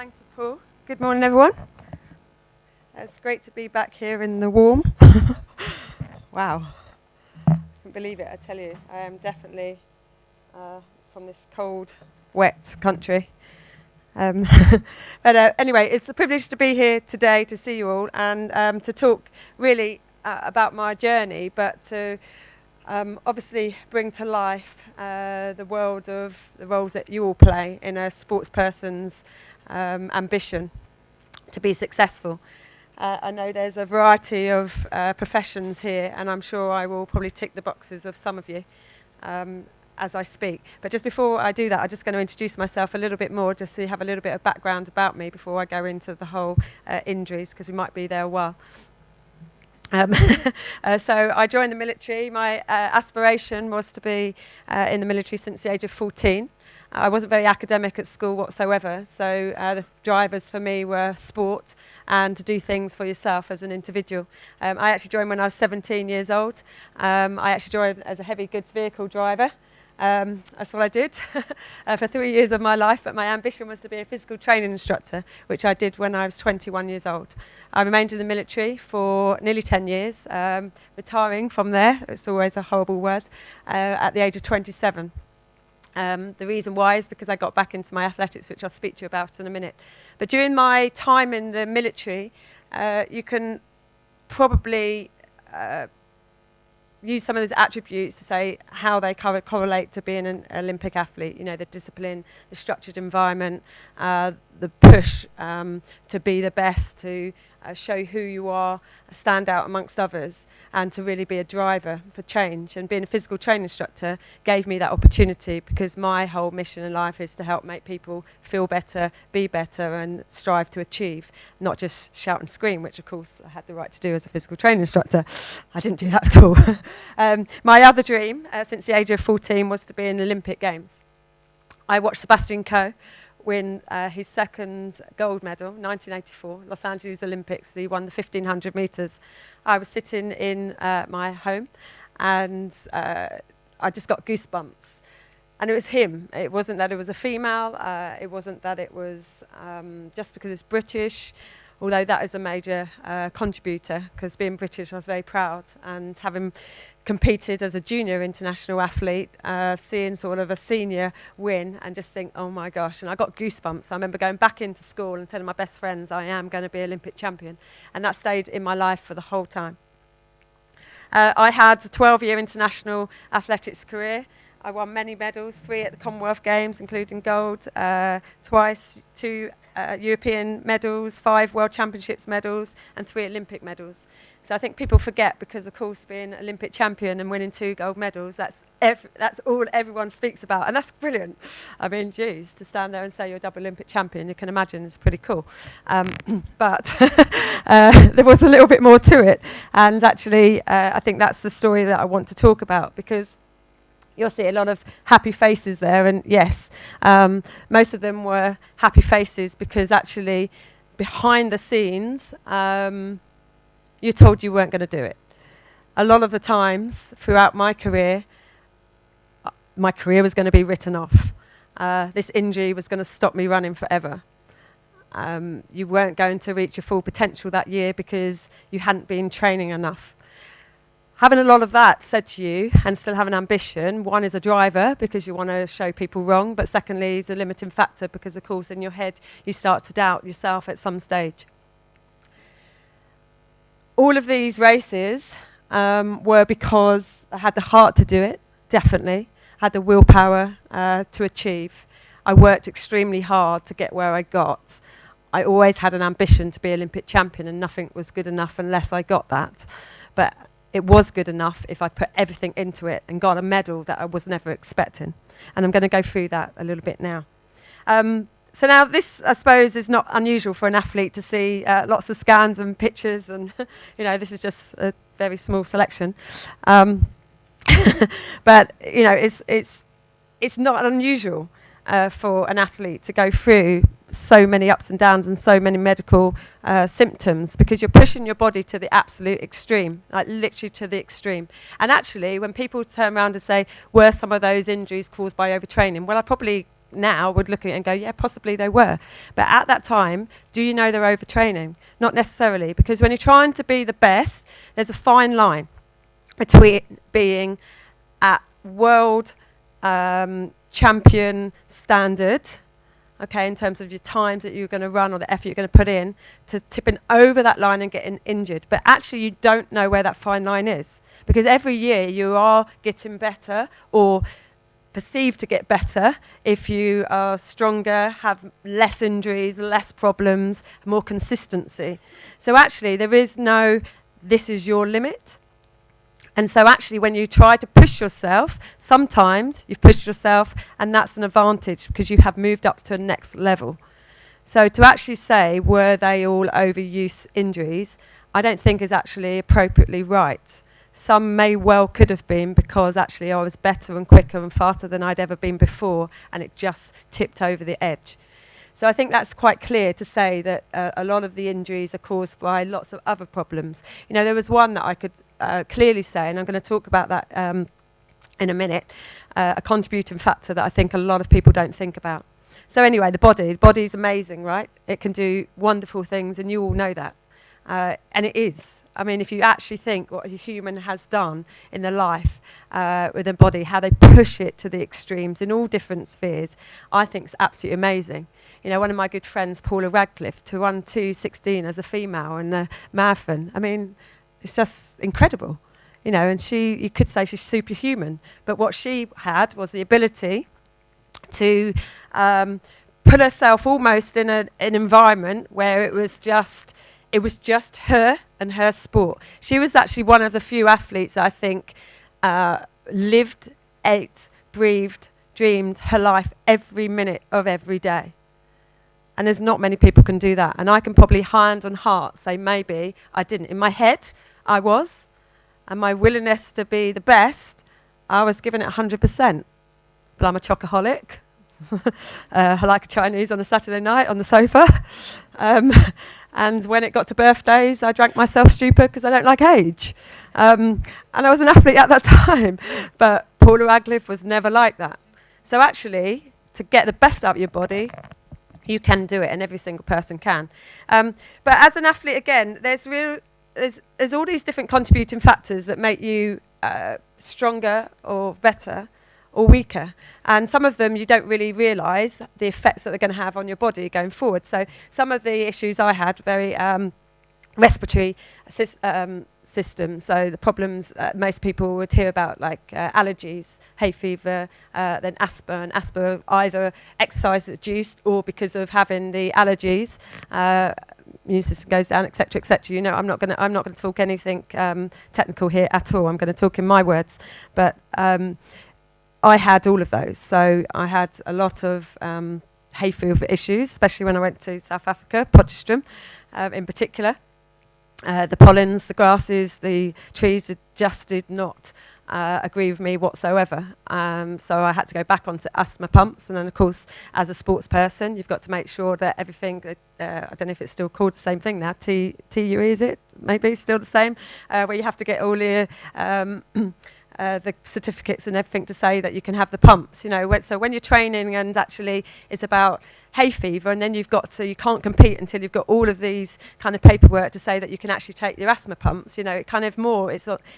Thank you, Paul. Good morning, everyone. It's great to be back here in the warm. Wow. I can't believe it, I tell you. I am definitely from this cold, wet country. But anyway, it's a privilege to be here today to see you all and to talk really about my journey, but to obviously bring to life the world of the roles that you all play in a sports person's ambition to be successful. I know there's a variety of professions here, and I'm sure I will probably tick the boxes of some of you as I speak. But just before I do that, I'm just going to introduce myself a little bit more, just so you have a little bit of background about me before I go into the whole injuries, because we might be there a while. So I joined the military. My aspiration was to be in the military since the age of 14. I wasn't very academic at school whatsoever, so the drivers for me were sport and to do things for yourself as an individual. I actually joined when I was 17 years old. I actually joined as a heavy goods vehicle driver. That's what I did for 3 years of my life, but my ambition was to be a physical training instructor, which I did when I was 21 years old. I remained in the military for nearly 10 years, retiring from there, it's always a horrible word, at the age of 27. The reason why is because I got back into my athletics, which I'll speak to you about in a minute. But during my time in the military, you can probably use some of those attributes to say how they correlate to being an Olympic athlete. You know, the discipline, the structured environment, the push to be the best, to show who you are, stand out amongst others, and to really be a driver for change. And being a physical training instructor gave me that opportunity, because my whole mission in life is to help make people feel better, be better, and strive to achieve, not just shout and scream, which of course I had the right to do as a physical training instructor. I didn't do that at all. My other dream since the age of 14 was to be in the Olympic Games. I watched Sebastian Coe win his second gold medal, 1984, Los Angeles Olympics. He won the 1,500 metres. I was sitting in my home, and I just got goosebumps. And it was him. It wasn't that it was a female. It wasn't that it was just because it's British, although that is a major contributor, because being British, I was very proud. And having competed as a junior international athlete, seeing sort of a senior win and just think, oh my gosh, and I got goosebumps. I remember going back into school and telling my best friends I am going to be Olympic champion, and that stayed in my life for the whole time. I had a 12-year international athletics career. I won many medals, 3 at the Commonwealth Games, including gold, twice, 2 European medals, 5 World Championships medals, and 3 Olympic medals. So I think people forget, because of course being Olympic champion and winning 2 gold medals, that's all everyone speaks about, and that's brilliant. I mean, geez, to stand there and say you're a double Olympic champion, you can imagine it's pretty cool. But there was a little bit more to it, and actually I think that's the story that I want to talk about, because you'll see a lot of happy faces there, and yes, most of them were happy faces because actually behind the scenes you're told you weren't going to do it. A lot of the times throughout my career was going to be written off. This injury was going to stop me running forever. You weren't going to reach your full potential that year because you hadn't been training enough. Having a lot of that said to you and still have an ambition, one is a driver because you want to show people wrong, but secondly is a limiting factor because of course in your head you start to doubt yourself at some stage. All of these races were because I had the heart to do it, definitely, had the willpower to achieve. I worked extremely hard to get where I got. I always had an ambition to be Olympic champion, and nothing was good enough unless I got that. But it was good enough if I put everything into it and got a medal that I was never expecting. And I'm going to go through that a little bit now. So now this, I suppose, is not unusual for an athlete to see lots of scans and pictures, and you know, this is just a very small selection. But you know, it's not unusual for an athlete to go through so many ups and downs and so many medical symptoms, because you're pushing your body to the absolute extreme, like literally to the extreme. And actually, when people turn around and say, were some of those injuries caused by overtraining? Well, I probably now would look at it and go, yeah, possibly they were. But at that time, do you know they're overtraining? Not necessarily, because when you're trying to be the best, there's a fine line between being at world champion standard, okay, in terms of your times that you're going to run or the effort you're going to put in, to tipping over that line and getting injured. But actually you don't know where that fine line is, because every year you are getting better or perceived to get better if you are stronger, have less injuries, less problems, more consistency. So actually there is no, this is your limit. And so actually when you try to push yourself, sometimes you've pushed yourself and that's an advantage because you have moved up to a next level. So to actually say, were they all overuse injuries, I don't think is actually appropriately right. Some may well could have been because actually I was better and quicker and faster than I'd ever been before, and it just tipped over the edge. So I think that's quite clear to say that a lot of the injuries are caused by lots of other problems. You know, there was one that I could clearly say, and I'm going to talk about that in a minute, a contributing factor that I think a lot of people don't think about. So anyway, the body is amazing, right? It can do wonderful things, and you all know that. And it is. I mean, if you actually think what a human has done in their life with their body, how they push it to the extremes in all different spheres, I think it's absolutely amazing. You know, one of my good friends, Paula Radcliffe, to run 2:16 as a female in the marathon. I mean, it's just incredible, you know, and you could say she's superhuman. But what she had was the ability to put herself almost in an environment where it was just her and her sport. She was actually one of the few athletes that I think lived, ate, breathed, dreamed her life every minute of every day. And there's not many people can do that. And I can probably hand on heart say maybe I didn't. In my head, I was. And my willingness to be the best, I was giving it 100%. But I'm a chocoholic. I like a Chinese on a Saturday night on the sofa. And when it got to birthdays, I drank myself stupid because I don't like age. And I was an athlete at that time. But Paula Radcliffe was never like that. So actually, to get the best out of your body, you can do it, and every single person can. But as an athlete, again, there's all these different contributing factors that make you stronger or better or weaker. And some of them you don't really realise the effects that they're going to have on your body going forward. So some of the issues I had, very respiratory system. So the problems most people would hear about, like allergies, hay fever, then asthma. And asthma either exercise-induced or because of having the allergies. Immune system goes down, etc., etc. You know, I'm not going to talk anything technical here at all. I'm going to talk in my words. But I had all of those. So I had a lot of hay fever issues, especially when I went to South Africa, Potchefstroom in particular. The pollens, the grasses, the trees just did not agree with me whatsoever. So I had to go back onto asthma pumps. And then, of course, as a sports person, you've got to make sure that everything, I don't know if it's still called the same thing now, TUE, is it? Maybe still the same, where you have to get all the certificates and everything to say that you can have the pumps, you know. So when you're training and actually it's about hay fever, and then you can't compete until you've got all of these kind of paperwork to say that you can actually take your asthma pumps, you know, it kind of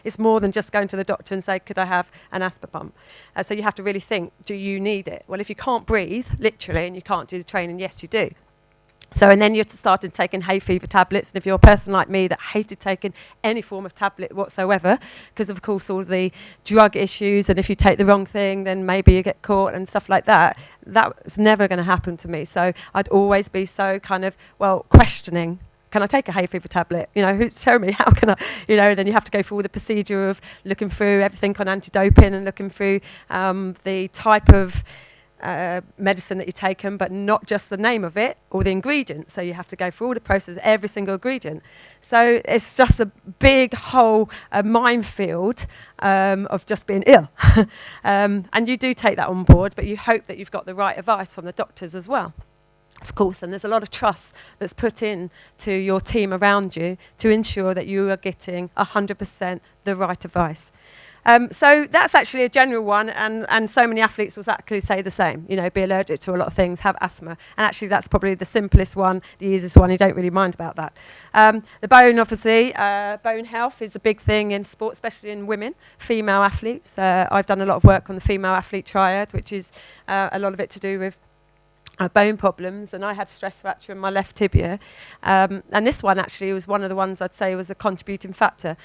it's more than just going to the doctor and say, could I have an asthma pump? So you have to really think, do you need it? Well, if you can't breathe, literally, and you can't do the training, yes, you do. So, and then you started taking hay fever tablets. And if you're a person like me that hated taking any form of tablet whatsoever, because of course all the drug issues, and if you take the wrong thing, then maybe you get caught and stuff like that, that was never going to happen to me. So I'd always be so kind of, questioning, can I take a hay fever tablet? You know, show me, how can I, you know, then you have to go through all the procedure of looking through everything on anti-doping and looking through the type of medicine that you're taking, but not just the name of it or the ingredient. So you have to go through all the process, every single ingredient. So it's just a big whole minefield of just being ill. And you do take that on board, but you hope that you've got the right advice from the doctors as well. Of course, and there's a lot of trust that's put in to your team around you to ensure that you are getting 100% the right advice. So that's actually a general one, and so many athletes will actually say the same, you know, be allergic to a lot of things, have asthma, and actually that's probably the simplest one, the easiest one, you don't really mind about that. The bone, obviously, bone health is a big thing in sport, especially in women, female athletes. I've done a lot of work on the female athlete triad, which is a lot of it to do with bone problems, and I had stress fracture in my left tibia, and this one actually was one of the ones I'd say was a contributing factor.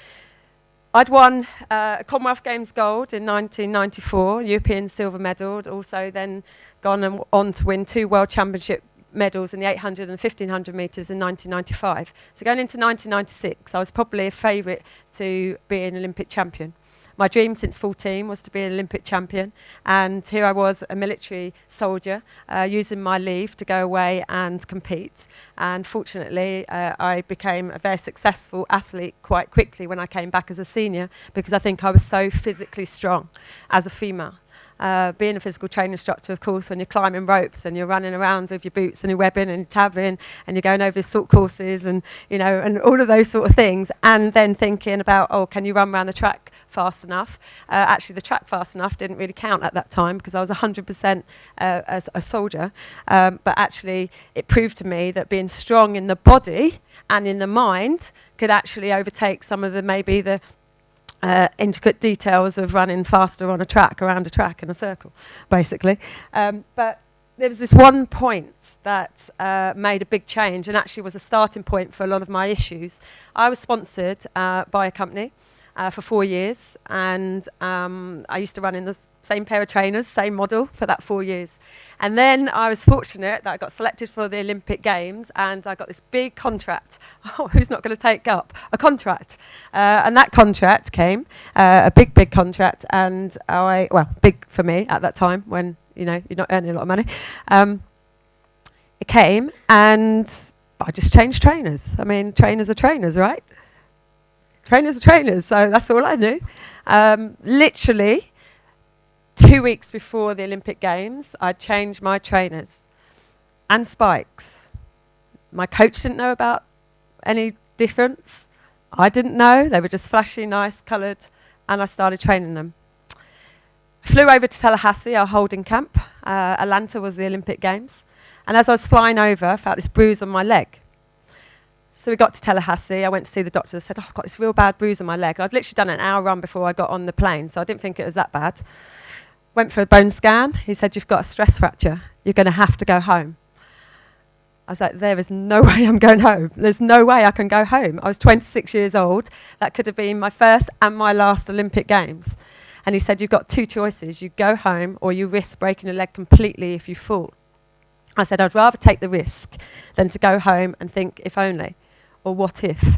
I'd won a Commonwealth Games gold in 1994, European silver medal, also then gone on to win 2 World Championship medals in the 800 and 1500 metres in 1995. So going into 1996, I was probably a favourite to be an Olympic champion. My dream since 14 was to be an Olympic champion, and here I was, a military soldier, using my leave to go away and compete. And fortunately, I became a very successful athlete quite quickly when I came back as a senior, because I think I was so physically strong as a female. Being a physical training instructor, of course, when you're climbing ropes and you're running around with your boots and your webbing and tabbing and you're going over the salt courses and, you know, and all of those sort of things, and then thinking about, oh, can you run around the track fast enough? Actually, the track fast enough didn't really count at that time because I was 100% as a soldier. But actually, it proved to me that being strong in the body and in the mind could actually overtake some of the maybe the intricate details of running faster on a track, around a track in a circle, basically. But there was this one point that made a big change and actually was a starting point for a lot of my issues. I was sponsored by a company for 4 years, and I used to run in the same pair of trainers, same model for that 4 years. And then I was fortunate that I got selected for the Olympic Games, and I got this big contract. Oh, who's not going to take up a contract? And that contract came, a big, big contract, and well, big for me at that time when, you know, you're not earning a lot of money. It came, and I just changed trainers. I mean, trainers are trainers, right? Trainers are trainers, so that's all I knew. Literally 2 weeks before the Olympic Games, I changed my trainers and spikes. My coach didn't know about any difference. I didn't know. They were just flashy, nice, coloured, and I started training them. I flew over to Tallahassee, our holding camp. Atlanta was the Olympic Games. And as I was flying over, I felt this bruise on my leg. So we got to Tallahassee. I went to see the doctor. I said, oh, I've got this real bad bruise on my leg. I'd literally done an hour run before I got on the plane, so I didn't think it was that bad. Went for a bone scan. He said, you've got a stress fracture. You're going to have to go home. I was like, there is no way I'm going home. There's no way I can go home. I was 26 years old. That could have been my first and my last Olympic Games. And he said, you've got 2 choices. You go home or you risk breaking your leg completely if you fall. I said, I'd rather take the risk than to go home and think, if only, or what if.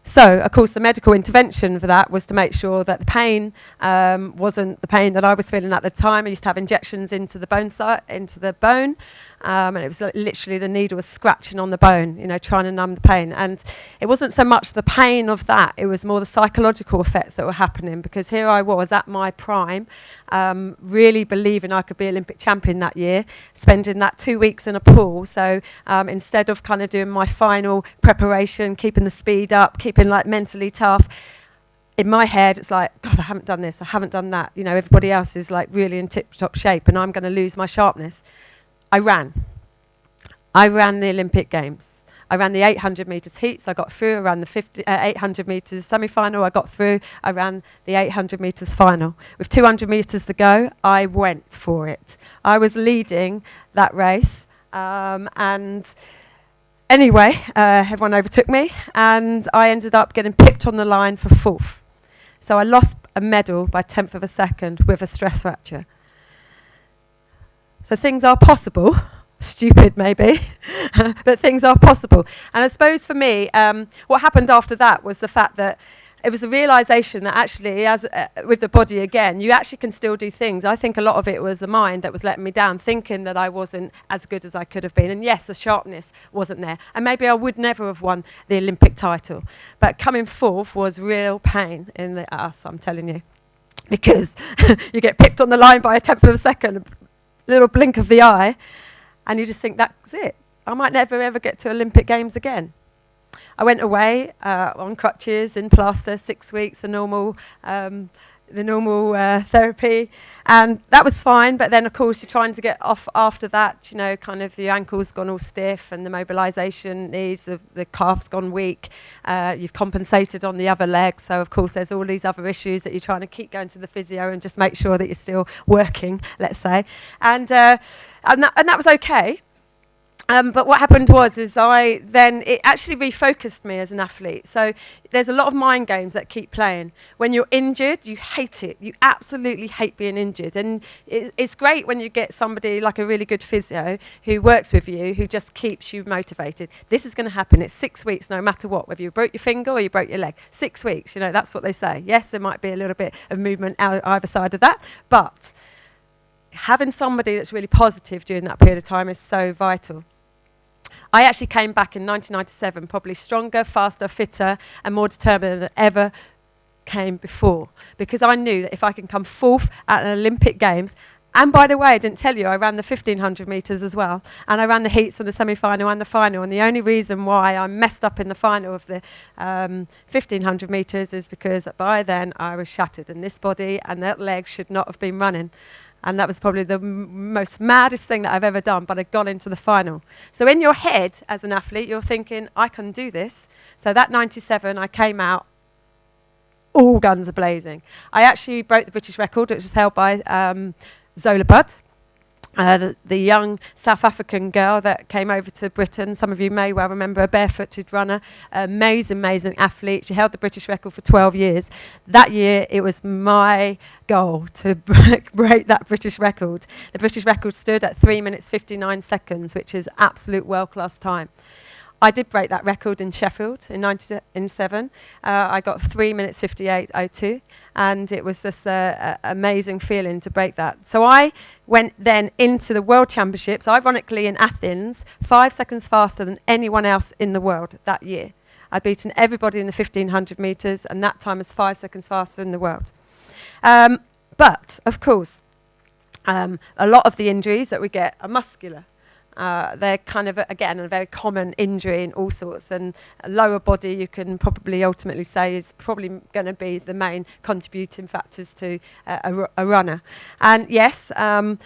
So, of course, the medical intervention for that was to make sure that the pain wasn't the pain that I was feeling at the time. I used to have injections into the bone, and it was literally the needle was scratching on the bone, you know, trying to numb the pain. And it wasn't so much the pain of that, it was more the psychological effects that were happening, because here I was at my prime, really believing I could be Olympic champion that year, spending that 2 weeks in a pool. So instead of kind of doing my final preparation, keeping the speed up, keeping like mentally tough, in my head it's like, God, I haven't done this, I haven't done that, you know, everybody else is like really in tip-top shape and I'm going to lose my sharpness. I ran the Olympic Games. I ran the 800 metres heats, I got through. I ran the 800 metres semi-final, I got through. I ran the 800 metres final. With 200 metres to go, I went for it. I was leading that race, and anyway, everyone overtook me, and I ended up getting pipped on the line for 4th. So I lost a medal by 1/10 of a second with a stress fracture. So things are possible. Stupid maybe, but things are possible. And I suppose for me, what happened after that was the fact that it was the realisation that actually, as with the body again, you actually can still do things. I think a lot of it was the mind that was letting me down, thinking that I wasn't as good as I could have been. And yes, the sharpness wasn't there. And maybe I would never have won the Olympic title. But coming 4th was real pain in the ass, I'm telling you. Because you get pipped on the line by 1/10 of a second, a little blink of the eye, and you just think, that's it. I might never ever get to Olympic Games again. I went away on crutches in plaster, 6 weeks, the normal therapy, and that was fine. But then, of course, you're trying to get off after that. You know, kind of your ankle's gone all stiff, and the mobilisation needs, the calf's gone weak. You've compensated on the other leg, so of course there's all these other issues that you're trying to keep going to the physio and just make sure that you're still working, let's say, and that was okay. But what happened is it actually refocused me as an athlete. So there's a lot of mind games that keep playing. When you're injured, you hate it. You absolutely hate being injured. And it's great when you get somebody like a really good physio who works with you, who just keeps you motivated. This is going to happen. It's 6 weeks, no matter what, whether you broke your finger or you broke your leg. 6 weeks, you know, that's what they say. Yes, there might be a little bit of movement either side of that, but having somebody that's really positive during that period of time is so vital. I actually came back in 1997, probably stronger, faster, fitter, and more determined than ever came before. Because I knew that if I can come fourth at an Olympic Games, and by the way, I didn't tell you, I ran the 1500 metres as well. And I ran the heats and the semi-final and the final. And the only reason why I messed up in the final of the 1500 metres is because by then I was shattered. And this body and that leg should not have been running. And that was probably the most maddest thing that I've ever done, but I got into the final. So in your head, as an athlete, you're thinking, I can do this. So that 97, I came out, all guns a-blazing. I actually broke the British record, which was held by Zola Budd, the young South African girl that came over to Britain. Some of you may well remember, a barefooted runner, amazing athlete. She held the British record for 12 years. That year, it was my goal to break that British record. The British record stood at 3 minutes 59 seconds, which is absolute world-class time. I did break that record in Sheffield in 1997. I got 3 minutes 58:02, and it was just an amazing feeling to break that. So I went then into the World Championships, ironically in Athens, 5 seconds faster than anyone else in the world that year. I'd beaten everybody in the 1500 metres, and that time was 5 seconds faster in the world. But, of course, a lot of the injuries that we get are muscular. They're kind of, again, a very common injury in all sorts, and a lower body, you can probably ultimately say, is probably going to be the main contributing factors to a runner. And yes,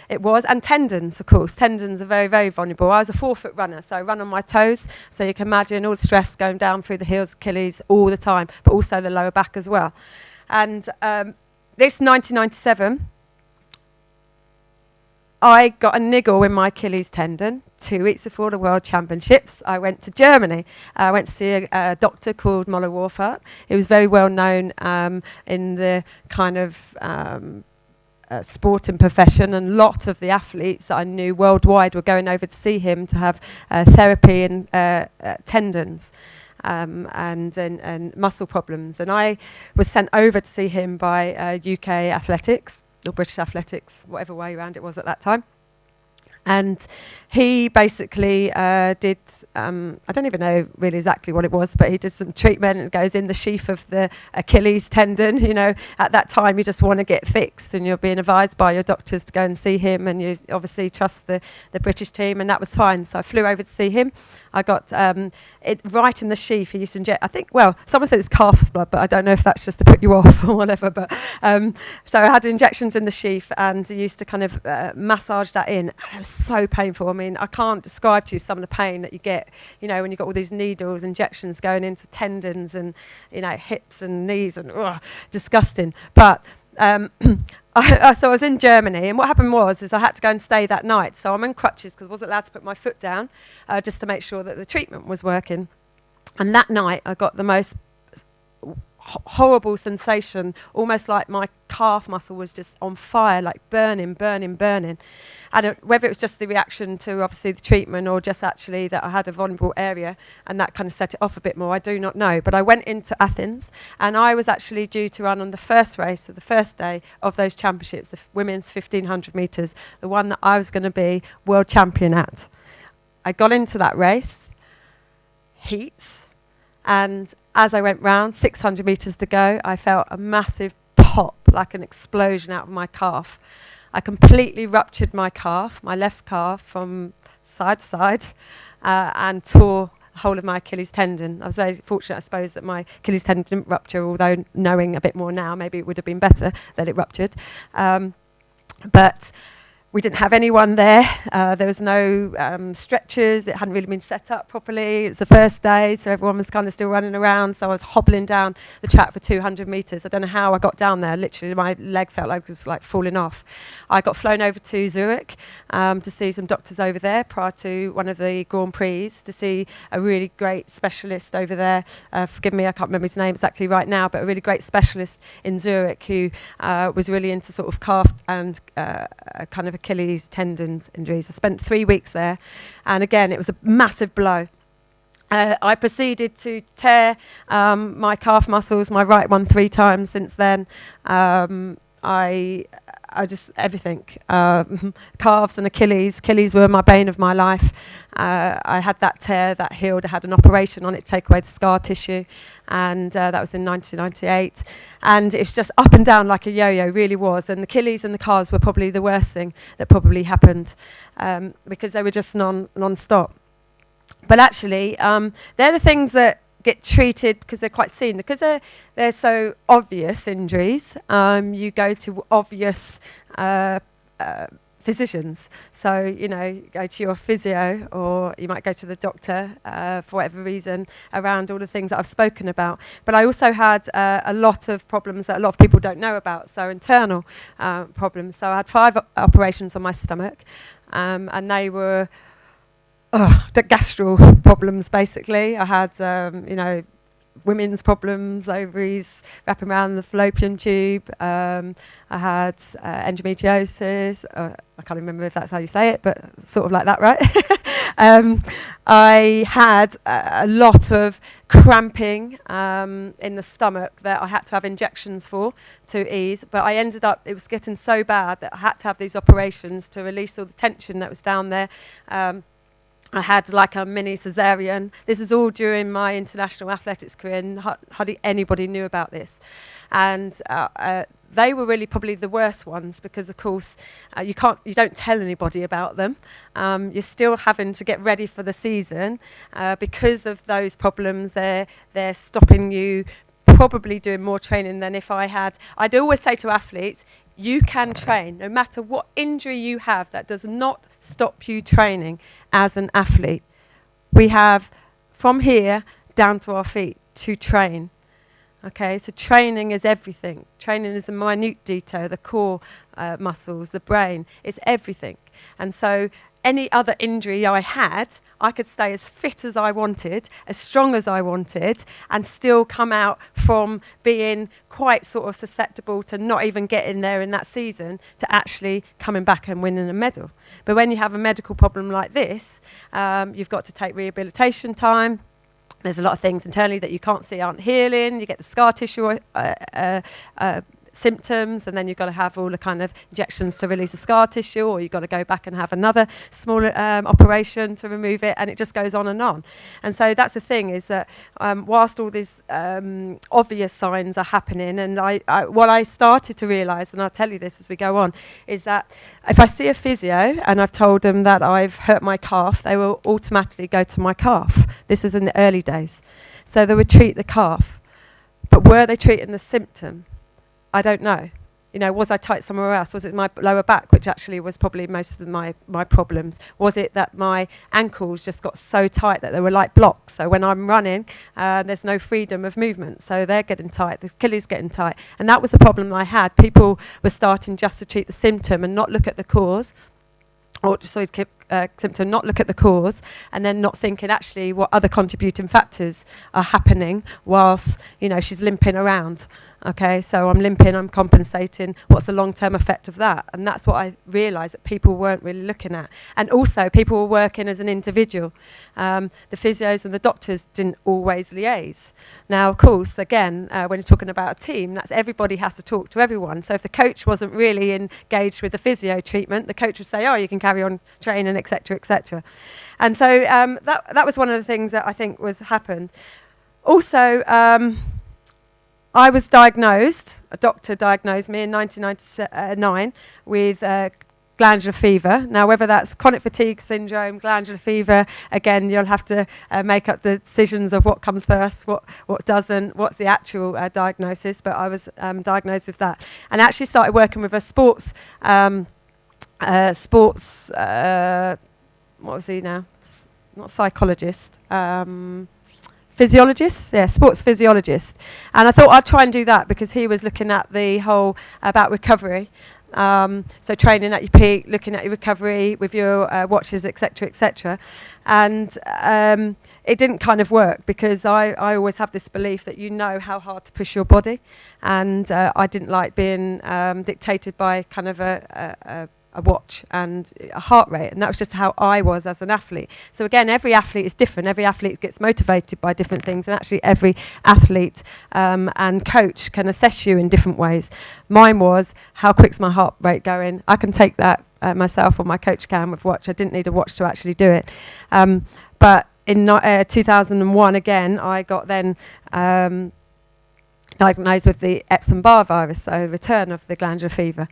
it was. And tendons, of course. Tendons are very, very vulnerable. I was a 4-foot runner, so I run on my toes, so you can imagine all the stress going down through the heels, Achilles all the time, but also the lower back as well. And this 1997, I got a niggle in my Achilles tendon 2 weeks before the World Championships. I went to Germany. I went to see a doctor called Moller Warfart. He was very well known in the kind of sporting profession, and a lot of the athletes that I knew worldwide were going over to see him to have therapy and tendons and muscle problems. And I was sent over to see him by UK Athletics, or British Athletics, whatever way around it was at that time. And he basically did, I don't even know really exactly what it was, but he did some treatment. It goes in the sheath of the Achilles tendon. You know, at that time you just want to get fixed, and you're being advised by your doctors to go and see him, and you obviously trust the British team, and that was fine. So I flew over to see him. I got it right in the sheath. He used to inject, I think, well, someone said it's calf's blood, but I don't know if that's just to put you off or whatever. But so I had injections in the sheath, and he used to kind of massage that in. And it was so painful. I mean, I can't describe to you some of the pain that you get, you know, when you've got all these needles, injections going into tendons and, you know, hips and knees, and disgusting. But so I was in Germany, and what happened is I had to go and stay that night. So I'm in crutches because I wasn't allowed to put my foot down, just to make sure that the treatment was working. And that night I got the most horrible sensation, almost like my calf muscle was just on fire, like burning. And whether it was just the reaction to obviously the treatment, or just actually that I had a vulnerable area and that kind of set it off a bit more, I do not know. But I went into Athens, and I was actually due to run on the first race of the first day of those championships, the women's 1500 metres, the one that I was going to be world champion at. I got into that race, heats, and as I went round, 600 metres to go, I felt a massive pop, like an explosion out of my calf. I completely ruptured my calf, my left calf, from side to side, and tore whole of my Achilles tendon. I was very fortunate, I suppose, that my Achilles tendon didn't rupture, although knowing a bit more now, maybe it would have been better that it ruptured. But we didn't have anyone there. There was no stretchers. It hadn't really been set up properly. It's the first day, so everyone was kind of still running around. So I was hobbling down the track for 200 metres. I don't know how I got down there. Literally, my leg felt like it was like falling off. I got flown over to Zurich to see some doctors over there prior to one of the Grand Prix, to see a really great specialist over there. Forgive me, I can't remember his name exactly right now, but a really great specialist in Zurich who was really into sort of calf and kind of Achilles tendons injuries. I spent 3 weeks there, and again it was a massive blow. I proceeded to tear my calf muscles, my right one 3 times since then. I just everything, calves and Achilles were my bane of my life. I had that tear that healed. I had an operation on it to take away the scar tissue, and that was in 1998, and it's just up and down like a yo-yo, really was. And the Achilles and the calves were probably the worst thing that probably happened, because they were just non-stop. But actually, they're the things that get treated because they're quite seen, because they're so obvious injuries. You go to obvious physicians. So, you know, go to your physio, or you might go to the doctor for whatever reason around all the things that I've spoken about. But I also had a lot of problems that a lot of people don't know about, so internal problems. So I had 5 operations on my stomach, and they were the gastral problems, basically. I had, you know, women's problems, ovaries wrapping around the fallopian tube. I had endometriosis. I can't remember if that's how you say it, but sort of like that, right? I had a lot of cramping in the stomach that I had to have injections for to ease. But I ended up, it was getting so bad that I had to have these operations to release all the tension that was down there. I had like a mini cesarean. This is all during my international athletics career, and hardly anybody knew about this. And they were really probably the worst ones, because of course you don't tell anybody about them. You're still having to get ready for the season because of those problems. They're stopping you probably doing more training than if I had. I'd always say to athletes, you can train no matter what injury you have. That does not stop you training as an athlete. We have from here down to our feet to train. Okay, so training is everything. Training is a minute detail, the core muscles, the brain, it's everything. And so any other injury I had, I could stay as fit as I wanted, as strong as I wanted, and still come out from being quite sort of susceptible to not even getting there in that season to actually coming back and winning a medal. But when you have a medical problem like this, you've got to take rehabilitation time. There's a lot of things internally that you can't see aren't healing. You get the scar tissue symptoms, and then you've got to have all the kind of injections to release the scar tissue, or you've got to go back and have another smaller operation to remove it, and it just goes on and on. And so that's the thing, is that whilst all these obvious signs are happening, and what I started to realise, and I'll tell you this as we go on, is that if I see a physio and I've told them that I've hurt my calf, they will automatically go to my calf. This is in the early days. So they would treat the calf. But were they treating the symptom? I don't know. You know, was I tight somewhere else? Was it my lower back, which actually was probably most of my problems? Was it that my ankles just got so tight that they were like blocks? So when I'm running, there's no freedom of movement. So they're getting tight, the Achilles getting tight. And that was the problem I had. People were starting just to treat the symptom and not look at the cause. Or symptom, not look at the cause, and then not thinking actually what other contributing factors are happening whilst, you know, she's limping around. Okay, so I'm limping, I'm compensating. What's the long-term effect of that? And that's what I realised that people weren't really looking at. And also, people were working as an individual. The physios and the doctors didn't always liaise. Now, of course, again, when you're talking about a team, that's everybody has to talk to everyone. So if the coach wasn't really engaged with the physio treatment, the coach would say, oh, you can carry on training, etc., etc. And so that was one of the things that I think was happened. Also, I was diagnosed, a doctor diagnosed me in 1999 with glandular fever. Now, whether that's chronic fatigue syndrome, glandular fever, again, you'll have to make up the decisions of what comes first, what doesn't, what's the actual diagnosis. But I was diagnosed with that, and actually started working with a sports, what was he now? Not psychologist. Physiologist, sports physiologist. And I thought I'd try and do that because he was looking at the whole about recovery. So training at your peak, looking at your recovery with your watches, etc. And it didn't kind of work because I always have this belief that you know how hard to push your body. And I didn't like being dictated by kind of a watch and a heart rate, and that was just how I was as an athlete. So again, every athlete is different. Every athlete gets motivated by different things, and actually every athlete and coach can assess you in different ways. Mine was, how quick's my heart rate going? I can take that myself, or my coach can with watch. I didn't need a watch to actually do it. But in 2001, again, I got then diagnosed with the Epstein-Barr virus, so return of the glandular fever.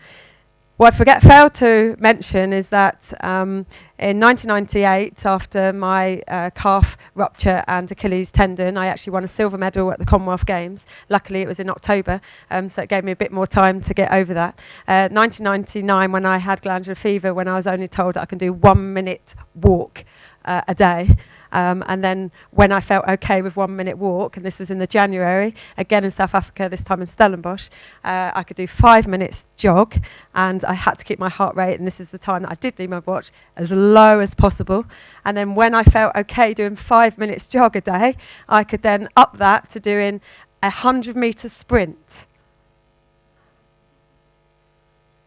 What I failed to mention is that in 1998, after my calf rupture and Achilles tendon, I actually won a silver medal at the Commonwealth Games. Luckily, it was in October, so it gave me a bit more time to get over that. 1999, when I had glandular fever, when I was only told that I can do 1 minute walk a day. And then when I felt okay with 1 minute walk, and this was in the January, again in South Africa, this time in Stellenbosch, I could do 5 minutes jog, and I had to keep my heart rate, and this is the time that I did need my watch, as low as possible. And then when I felt okay doing 5 minutes jog a day, I could then up that to doing a 100-metre sprint.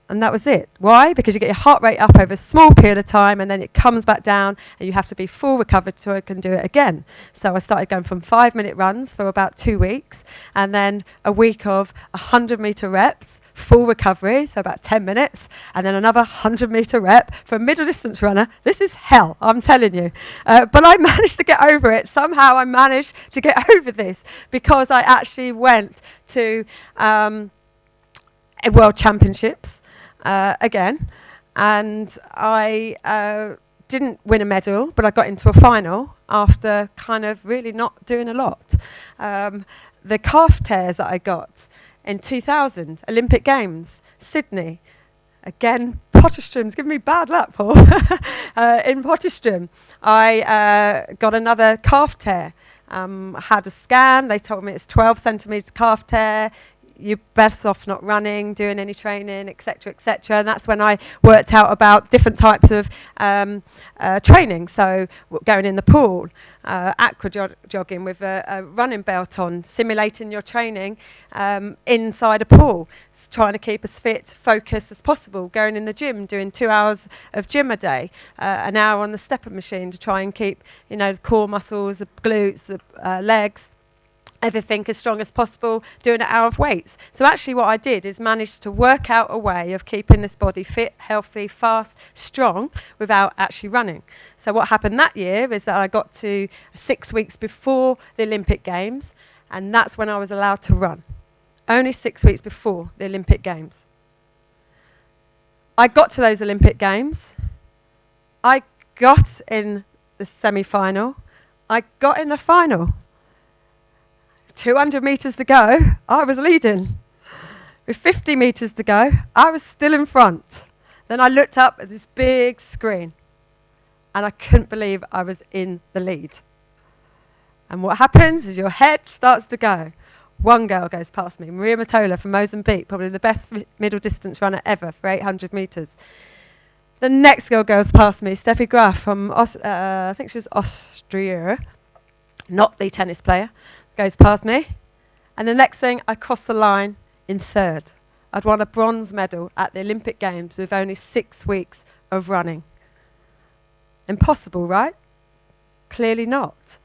And that was it. Why? Because you get your heart rate up over a small period of time, and then it comes back down, and you have to be full recovered so I can do it again. So I started going from 5-minute runs for about 2 weeks, and then a week of 100-metre reps, full recovery, so about 10 minutes, and then another 100-metre rep. For a middle distance runner, this is hell, I'm telling you. But I managed to get over it. Somehow I managed to get over this because I actually went to World Championships. Again, and I didn't win a medal, but I got into a final after kind of really not doing a lot. The calf tears that I got in 2000, Olympic Games, Sydney, again, Potterstrom's giving me bad luck, Paul. In Potterstrom, I got another calf tear. Had a scan, they told me it's 12 centimetres calf tear. You're best off not running, doing any training, etc., etc. And that's when I worked out about different types of training. So going in the pool, aqua jogging with a running belt on, simulating your training inside a pool, trying to keep as fit, focused as possible. Going in the gym, doing 2 hours of gym a day, an hour on the stepper machine to try and keep, the core muscles, the glutes, the legs, everything as strong as possible, doing an hour of weights. So actually what I did is manage to work out a way of keeping this body fit, healthy, fast, strong, without actually running. So what happened that year is that I got to 6 weeks before the Olympic Games, and that's when I was allowed to run. Only 6 weeks before the Olympic Games. I got to those Olympic Games. I got in the semi-final. I got in the final. 200 metres to go, I was leading. With 50 metres to go, I was still in front. Then I looked up at this big screen, and I couldn't believe I was in the lead. And what happens is your head starts to go. One girl goes past me, Maria Matola from Mozambique, probably the best middle distance runner ever for 800 metres. The next girl goes past me, Steffi Graf from, I think she was Austria, not the tennis player. Goes past me, and the next thing I cross the line in third. I'd won a bronze medal at the Olympic Games with only 6 weeks of running. Impossible, right? Clearly not.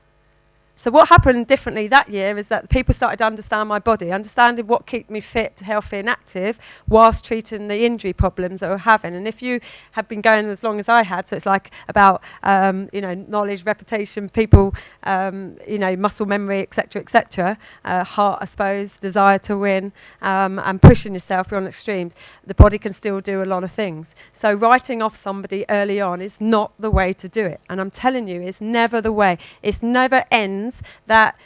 So what happened differently that year is that people started to understand my body, understanding what kept me fit, healthy and active whilst treating the injury problems that I were having. And if you have been going as long as I had, so it's like about, knowledge, reputation, people, muscle memory, etc., heart, I suppose, desire to win, and pushing yourself beyond extremes, the body can still do a lot of things. So writing off somebody early on is not the way to do it. And I'm telling you, it's never the way. It's never ends. That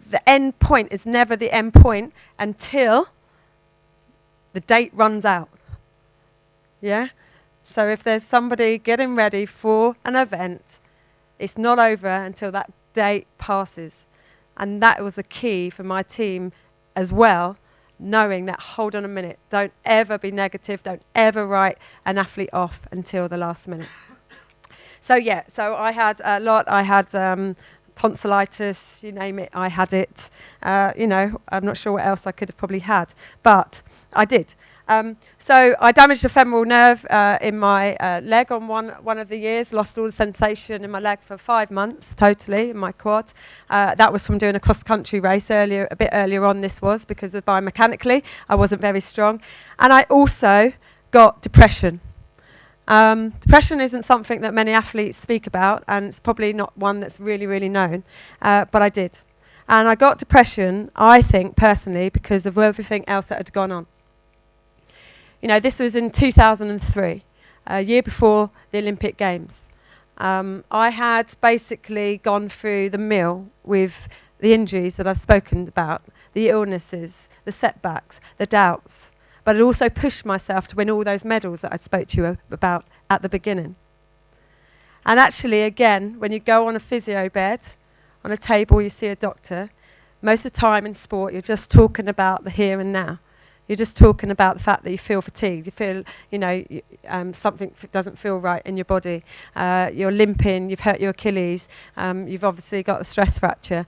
the end point is never the end point until the date runs out. Yeah? So if there's somebody getting ready for an event, it's not over until that date passes. And that was the key for my team as well, knowing that, hold on a minute, don't ever be negative, don't ever write an athlete off until the last minute. So I had a lot. I had tonsillitis, you name it, I had it. I'm not sure what else I could have probably had, but I did. So I damaged a femoral nerve in my leg on one of the years, lost all the sensation in my leg for 5 months totally, in my quad. That was from doing a cross-country race a bit earlier on this was, because of biomechanically, I wasn't very strong. And I also got depression. Depression isn't something that many athletes speak about, and it's probably not one that's really, really known, but I did. And I got depression, I think, personally, because of everything else that had gone on. This was in 2003, a year before the Olympic Games. I had basically gone through the mill with the injuries that I've spoken about, the illnesses, the setbacks, the doubts. But it also pushed myself to win all those medals that I spoke to you about at the beginning. And actually, again, when you go on a physio bed, on a table, you see a doctor, most of the time in sport, you're just talking about the here and now. You're just talking about the fact that you feel fatigued. You feel, something doesn't feel right in your body. You're limping. You've hurt your Achilles. You've obviously got a stress fracture.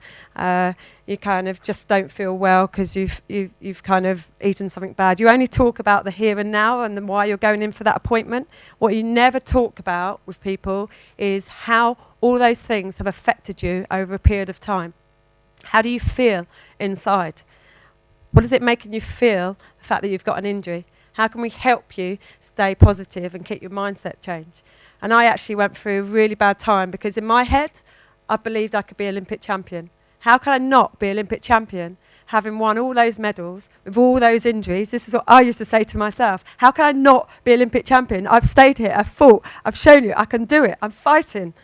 You kind of just don't feel well because you've kind of eaten something bad. You only talk about the here and now and then why you're going in for that appointment. What you never talk about with people is how all those things have affected you over a period of time. How do you feel inside? What is it making you feel, the fact that you've got an injury? How can we help you stay positive and keep your mindset change? And I actually went through a really bad time because in my head, I believed I could be Olympic champion. How can I not be Olympic champion having won all those medals with all those injuries? This is what I used to say to myself. How can I not be Olympic champion? I've stayed here, I've fought, I've shown you, I can do it, I'm fighting.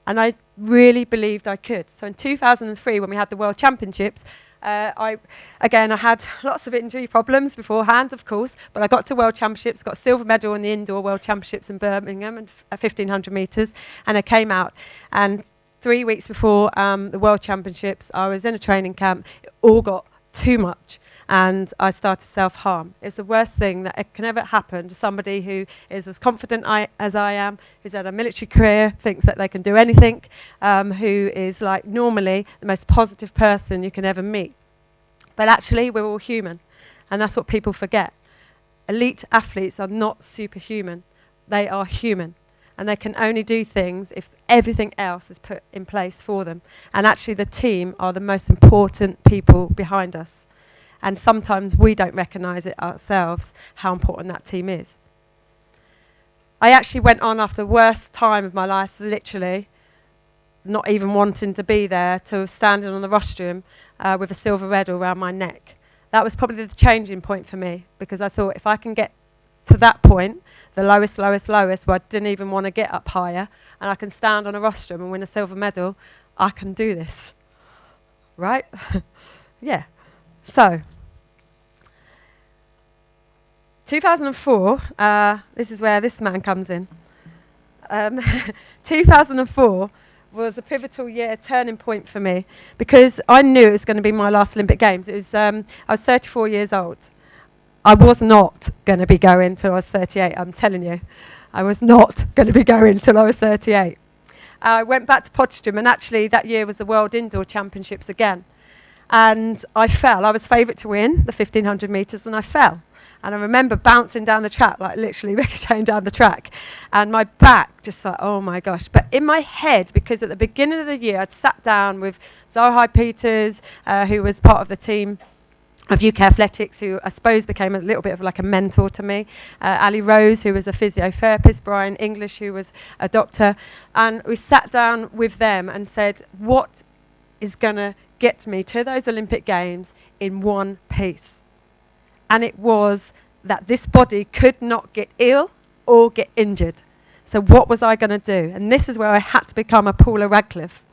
And I really believed I could. So in 2003, when we had the World Championships, I had lots of injury problems beforehand, of course, but I got to World Championships, got a silver medal in the Indoor World Championships in Birmingham and 1,500 metres, and I came out. And 3 weeks before the World Championships, I was in a training camp. It all got too much, and I started self-harm. It's the worst thing that can ever happen to somebody who is as confident as I am, who's had a military career, thinks that they can do anything, who is like normally the most positive person you can ever meet. But actually, we're all human, and that's what people forget. Elite athletes are not superhuman. They are human, and they can only do things if everything else is put in place for them. And actually, the team are the most important people behind us. And sometimes we don't recognise it ourselves, how important that team is. I actually went on after the worst time of my life, literally, not even wanting to be there, to standing on the rostrum with a silver medal around my neck. That was probably the changing point for me, because I thought if I can get to that point, the lowest, where I didn't even want to get up higher, and I can stand on a rostrum and win a silver medal, I can do this. Right? Yeah. So, 2004, this is where this man comes in. 2004 was a pivotal year, turning point for me, because I knew it was going to be my last Olympic Games. It was, I was 34 years old. I was not going to be going till I was 38, I'm telling you. I was not going to be going till I was 38. I went back to Potsdam, and actually that year was the World Indoor Championships again. And I fell. I was favourite to win the 1,500 metres, and I fell. And I remember bouncing down the track, like literally ricocheting down the track. And my back just like, oh my gosh. But in my head, because at the beginning of the year, I'd sat down with Zahai Peters, who was part of the team of UK Athletics, who I suppose became a little bit of like a mentor to me. Ali Rose, who was a physiotherapist, Brian English, who was a doctor. And we sat down with them and said, what is going to get me to those Olympic Games in one piece? And it was that this body could not get ill or get injured. So what was I going to do? And this is where I had to become a Paula Radcliffe.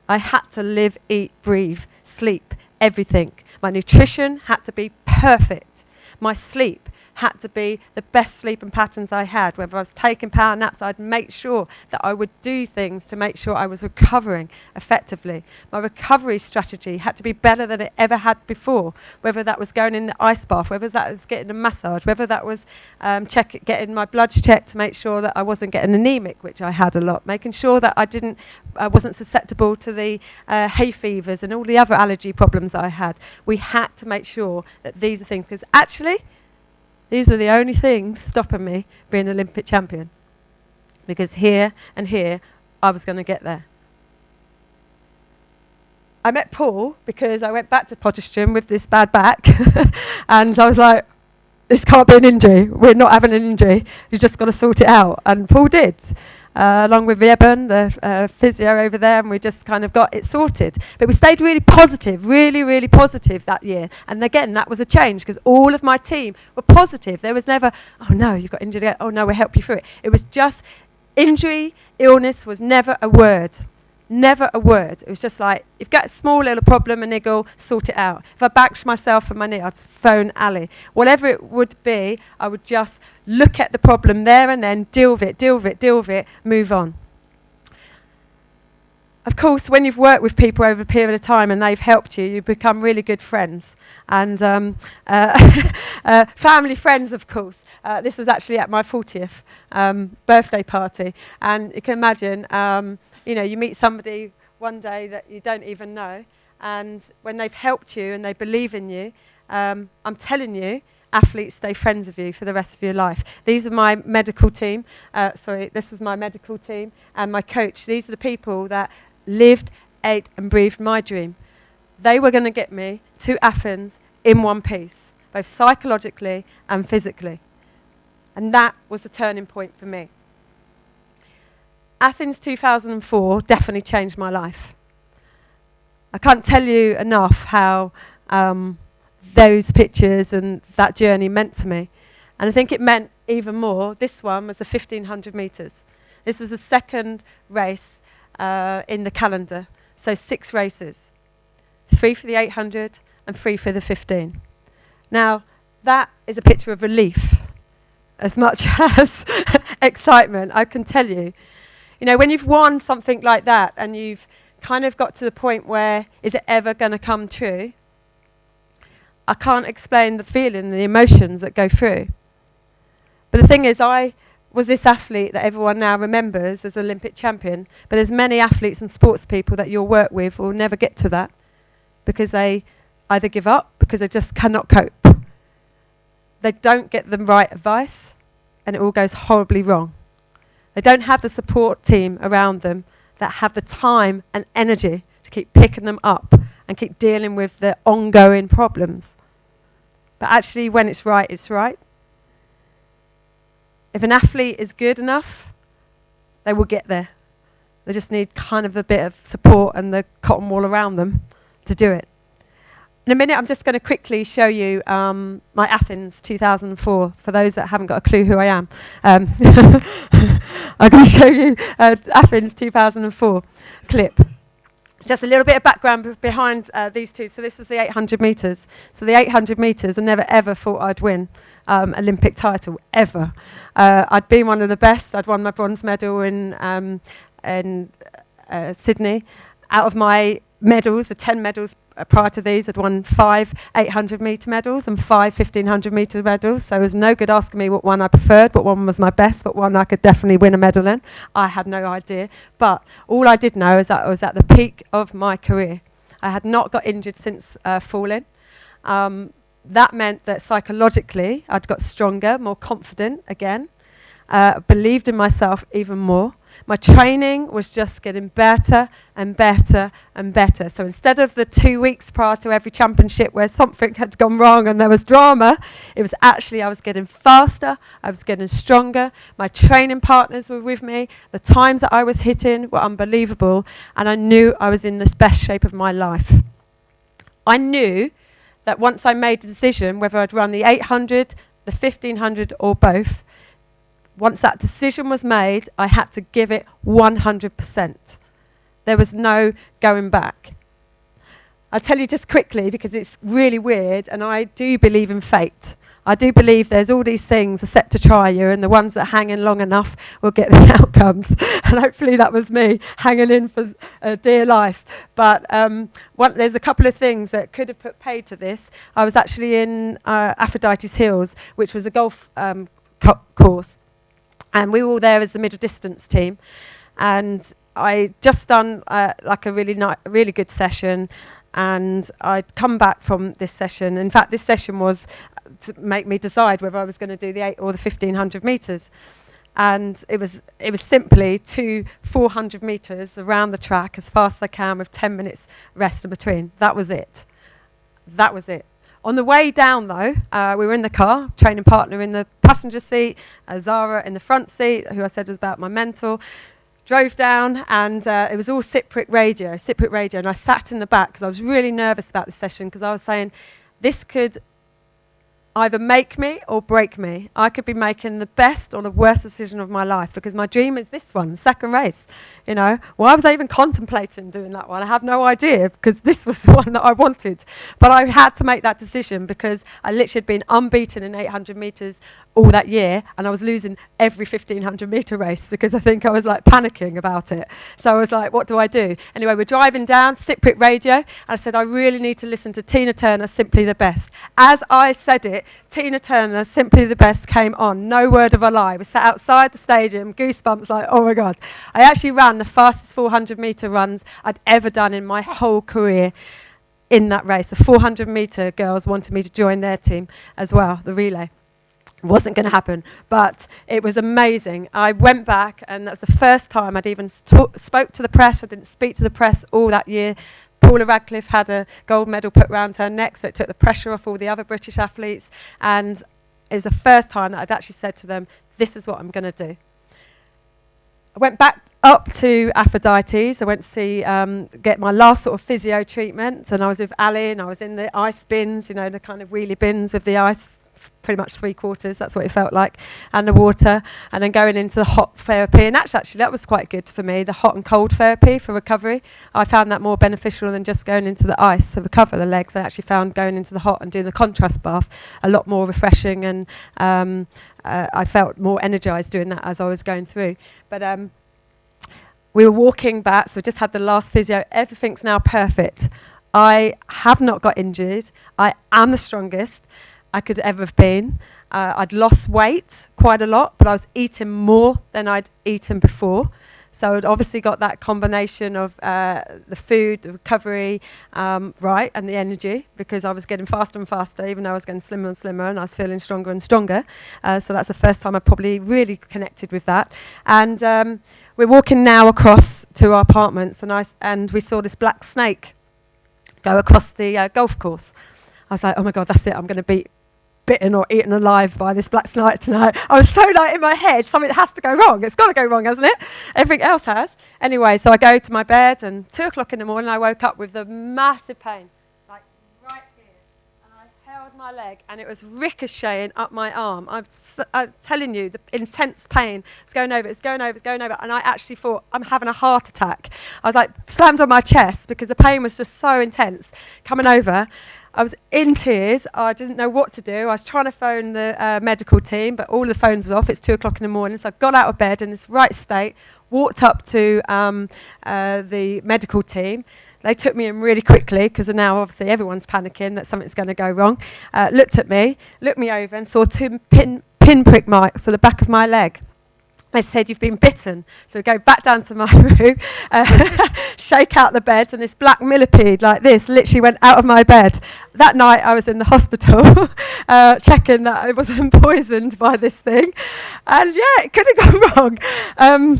I had to live, eat, breathe, sleep, everything. My nutrition had to be perfect. My sleep had to be the best sleeping patterns I had. Whether I was taking power naps, I'd make sure that I would do things to make sure I was recovering effectively. My recovery strategy had to be better than it ever had before. Whether that was going in the ice bath, whether that was getting a massage, whether that was getting my bloods checked to make sure that I wasn't getting anemic, which I had a lot, making sure that I wasn't susceptible to the hay fevers and all the other allergy problems I had. We had to make sure that these are things, because actually, these are the only things stopping me being an Olympic champion. Because here and here, I was going to get there. I met Paul because I went back to Potchefstroom with this bad back. And I was like, this can't be an injury. We're not having an injury. You've just got to sort it out. And Paul did. Along with Eben, the physio over there, and we just kind of got it sorted. But we stayed really positive, really positive that year. And again, that was a change, because all of my team were positive. There was never, oh no, you got injured again. Oh no, we'll help you through it. It was just injury, illness was never a word. Never a word. It was just like, if you've got a small little problem, a niggle, sort it out. If I backed myself from my knee, I'd phone Ali. Whatever it would be, I would just look at the problem there and then, deal with it, move on. Of course, when you've worked with people over a period of time and they've helped you, you become really good friends. And family friends, of course. This was actually at my 40th birthday party. And you can imagine, you meet somebody one day that you don't even know, and when they've helped you and they believe in you, I'm telling you, athletes stay friends with you for the rest of your life. These are my medical team. This was my medical team and my coach. These are the people that lived, ate and breathed my dream. They were going to get me to Athens in one piece, both psychologically and physically. And that was the turning point for me. Athens 2004 definitely changed my life. I can't tell you enough how those pictures and that journey meant to me. And I think it meant even more. This one was the 1,500 metres. This was the second race in the calendar. So 6 races. 3 for the 800 and 3 for the 15. Now, that is a picture of relief as much as excitement, I can tell you. You know, when you've won something like that and you've kind of got to the point where, is it ever going to come true? I can't explain the feeling, the emotions that go through. But the thing is, I was this athlete that everyone now remembers as Olympic champion, but there's many athletes and sports people that you'll work with will never get to that because they either give up because they just cannot cope. They don't get the right advice and it all goes horribly wrong. They don't have the support team around them that have the time and energy to keep picking them up and keep dealing with the ongoing problems. But actually, when it's right, it's right. If an athlete is good enough, they will get there. They just need kind of a bit of support and the cotton wool around them to do it. In a minute, I'm just going to quickly show you my Athens 2004, for those that haven't got a clue who I am. I'm going to show you Athens 2004 clip. Just a little bit of background behind these two. So this was the 800 metres. So the 800 metres, I never ever thought I'd win Olympic title, ever. I'd been one of the best. I'd won my bronze medal in Sydney. Out of my medals, the 10 medals prior to these, I'd won 5 800 metre medals and 5 1500 metre medals. So it was no good asking me what one I preferred, what one was my best, what one I could definitely win a medal in. I had no idea. But all I did know is that I was at the peak of my career. I had not got injured since falling. that meant that psychologically I'd got stronger, more confident again, believed in myself even more. My training was just getting better and better and better. So instead of the 2 weeks prior to every championship where something had gone wrong and there was drama, it was actually I was getting faster, I was getting stronger. My training partners were with me. The times that I was hitting were unbelievable, and I knew I was in the best shape of my life. I knew that once I made a decision whether I'd run the 800, the 1500 or both, once that decision was made, I had to give it 100%. There was no going back. I'll tell you just quickly because it's really weird, and I do believe in fate. I do believe there's all these things are set to try you, and the ones that hang in long enough will get the outcomes. And hopefully that was me hanging in for dear life. But there's a couple of things that could have put paid to this. I was actually in Aphrodite's Hills, which was a golf course. And we were all there as the middle distance team. And I just done like a really good session. And I'd come back from this session. In fact, this session was to make me decide whether I was going to do the 8 or the 1500 metres. And it was simply 2 400 metres around the track as fast as I can with 10 minutes rest in between. That was it. That was it. On the way down, though, we were in the car, training partner in the passenger seat, Zara in the front seat, who I said was about my mentor. Drove down, and it was all Cypriot radio, and I sat in the back because I was really nervous about this session because I was saying, this could either make me or break me. I could be making the best or the worst decision of my life because my dream is this one, the second race. You know, why was I even contemplating doing that one? I have no idea because this was the one that I wanted. But I had to make that decision because I literally had been unbeaten in 800 metres all that year, and I was losing every 1500 metre race because I think I was like panicking about it. So I was like, what do I do? Anyway, we're driving down, Cypriot radio, and I said, I really need to listen to Tina Turner, Simply the Best. As I said it, Tina Turner, Simply the Best came on, no word of a lie. We sat outside the stadium, goosebumps, like, oh my God. I actually ran the fastest 400 metre runs I'd ever done in my whole career in that race. The 400 metre girls wanted me to join their team as well, the relay. Wasn't going to happen, but it was amazing. I went back, and that was the first time I'd even spoke to the press. I didn't speak to the press all that year. Paula Radcliffe had a gold medal put round her neck, so it took the pressure off all the other British athletes, and it was the first time that I'd actually said to them, this is what I'm going to do. I went back up to Aphrodite's. I went to see, get my last sort of physio treatment, and I was with Ali, and I was in the ice bins, you know, the kind of wheelie bins with the ice, pretty much 3/4, that's what it felt like, and the water, and then going into the hot therapy. And actually that was quite good for me, the hot and cold therapy for recovery. I found that more beneficial than just going into the ice to recover the legs. I actually found going into the hot and doing the contrast bath a lot more refreshing, and I felt more energized doing that as I was going through. But we were walking back, so we just had the last physio. Everything's now perfect. I have not got injured. I am the strongest I could ever have been. I'd lost weight quite a lot, but I was eating more than I'd eaten before. So I'd obviously got that combination of the food, the recovery, right, and the energy, because I was getting faster and faster, even though I was getting slimmer and slimmer, and I was feeling stronger and stronger. So that's the first time I probably really connected with that. And we're walking now across to our apartments, and we saw this black snake go across the golf course. I was like, oh my God, that's it, I'm going to be bitten or eaten alive by this black snake tonight. I was so like in my head, something has to go wrong. It's got to go wrong, hasn't it? Everything else has. Anyway, so I go to my bed, and 2 o'clock in the morning I woke up with a massive pain, like right here. And I held my leg, and it was ricocheting up my arm. I'm telling you, the intense pain. It's going over. And I actually thought, I'm having a heart attack. I was like slammed on my chest because the pain was just so intense coming over. I was in tears. I didn't know what to do. I was trying to phone the medical team, but all the phones were off. It's 2 o'clock in the morning. So I got out of bed in this right state, walked up to the medical team. They took me in really quickly because now obviously everyone's panicking that something's going to go wrong. Looked me over and saw 2 pinprick marks on the back of my leg. I said, "You've been bitten." So we go back down to my room, shake out the beds, and this black millipede like this literally went out of my bed. That night I was in the hospital checking that I wasn't poisoned by this thing. And yeah, it could have gone wrong.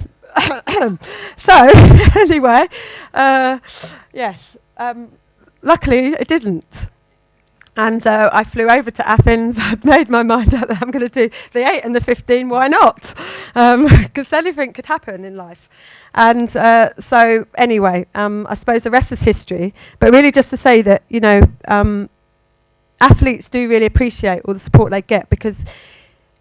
So anyway, yes, luckily it didn't. And I flew over to Athens. I'd made my mind up that I'm going to do the 8 and the 15. Why not? Because anything could happen in life. And so anyway, I suppose the rest is history. But really just to say that, you know, athletes do really appreciate all the support they get, because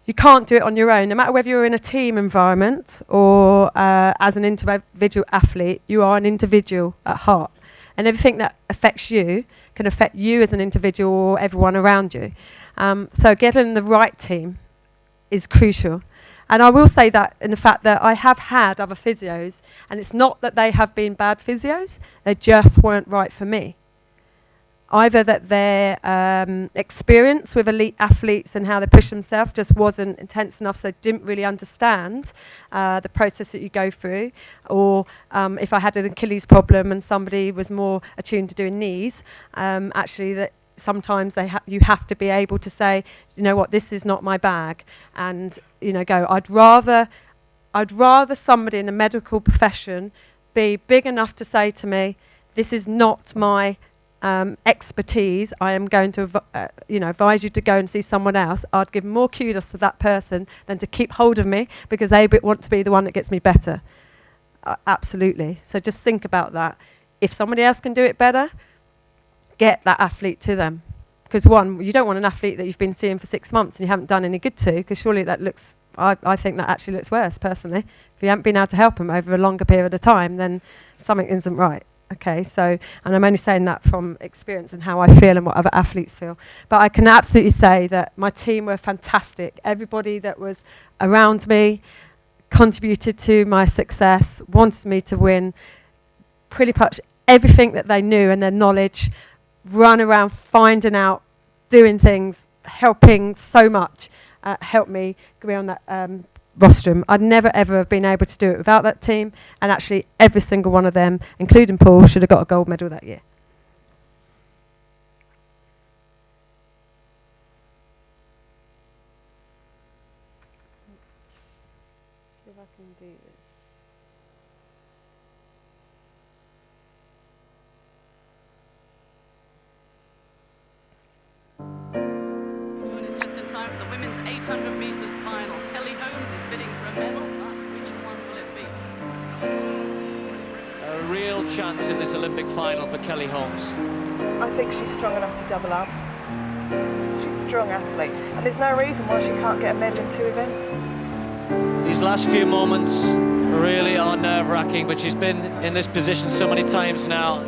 you can't do it on your own. No matter whether you're in a team environment or as an individual athlete, you are an individual at heart. And everything that affects you can affect you as an individual or everyone around you. So getting the right team is crucial. And I will say that in the fact that I have had other physios, and it's not that they have been bad physios, they just weren't right for me. Either that their experience with elite athletes and how they push themselves just wasn't intense enough, so they didn't really understand the process that you go through. Or if I had an Achilles problem and somebody was more attuned to doing knees, actually that sometimes you have to be able to say, you know what, this is not my bag, and you know, go. I'd rather somebody in the medical profession be big enough to say to me, this is not my expertise, I am going to advise you to go and see someone else. I'd give more kudos to that person than to keep hold of me because they want to be the one that gets me better. Absolutely. So just think about that. If somebody else can do it better, get that athlete to them. Because one, you don't want an athlete that you've been seeing for 6 months and you haven't done any good to, because surely that looks, I think that actually looks worse personally. If you haven't been able to help them over a longer period of time, then something isn't right. Okay, so, and I'm only saying that from experience and how I feel and what other athletes feel. But I can absolutely say that my team were fantastic. Everybody that was around me contributed to my success, wanted me to win. Pretty much everything that they knew and their knowledge, run around finding out, doing things, helping so much, helped me go on that rostrum. I'd never ever have been able to do it without that team, and actually every single one of them, including Paul, should have got a gold medal that year. Let's see if I can do this. Join us just in time for the women's 800 metres final. Kelly Holmes is bidding for a medal, but which one will it be? A real chance in this Olympic final for Kelly Holmes. I think she's strong enough to double up. She's a strong athlete, and there's no reason why she can't get a medal in 2 events. These last few moments really are nerve-wracking, but she's been in this position so many times now.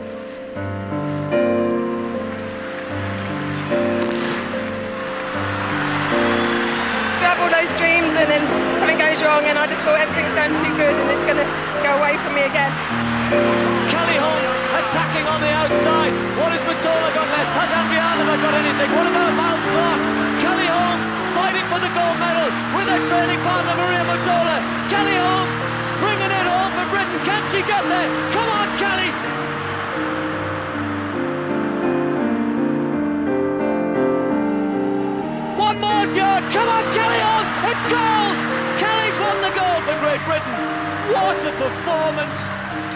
All those dreams, and then something goes wrong, and I just thought everything's going too good and it's going to go away from me again. Kelly Holmes attacking on the outside. What has Matola got left? Has Andrianova got anything? What about Miles Clark? Kelly Holmes fighting for the gold medal with her training partner Maria Matola. Kelly Holmes bringing it home for Britain. Can she get there? Come on, Kelly! One more yard. Come on, Kelly Holmes! It's gold! Kelly's won the gold for Great Britain. What a performance!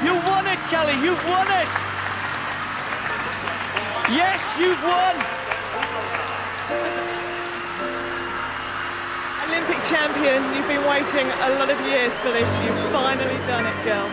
You won it, Kelly. You've won it. Yes, you've won. Olympic champion, you've been waiting a lot of years for this. You've finally done it, girl.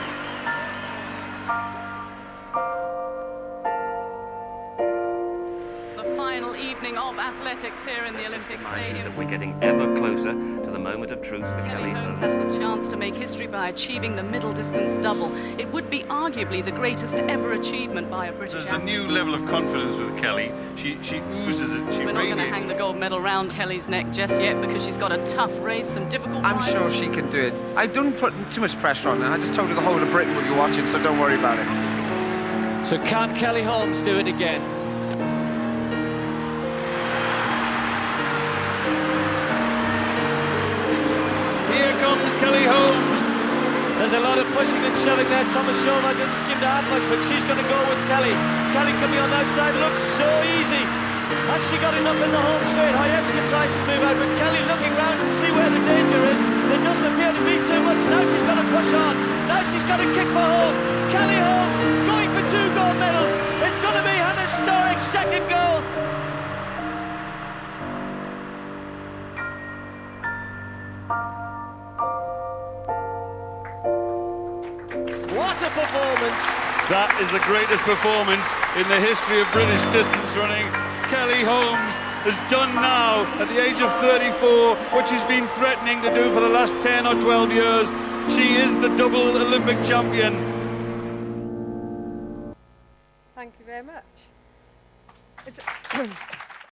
Of athletics here in the Olympic Stadium. That we're getting ever closer to the moment of truth for Kelly Holmes has the chance to make history by achieving the middle distance double. It would be arguably the greatest ever achievement by a British There's a new level of confidence with Kelly. She oozes it. We're not going to hang the gold medal round Kelly's neck just yet because she's got a tough race, some difficult I'm sure she can do it. I don't put too much pressure on her. I just told her the whole of Britain will be watching, so don't worry about it. So can Kelly Holmes do it again? Kelly Holmes. There's a lot of pushing and shoving there. Thomas Shova didn't seem to have much, but she's going to go with Kelly. Kelly coming on the outside, looks so easy. Has she got enough in the home straight? Hayetska tries to move out, but Kelly looking round to see where the danger is. There doesn't appear to be too much. Now she's got to push on. Now she's got to kick for home. Kelly Holmes going for 2 gold medals. It's going to be an historic second goal. What a performance! That is the greatest performance in the history of British distance running. Kelly Holmes has done now, at the age of 34, what she's been threatening to do for the last 10 or 12 years. She is the double Olympic champion. Thank you very much.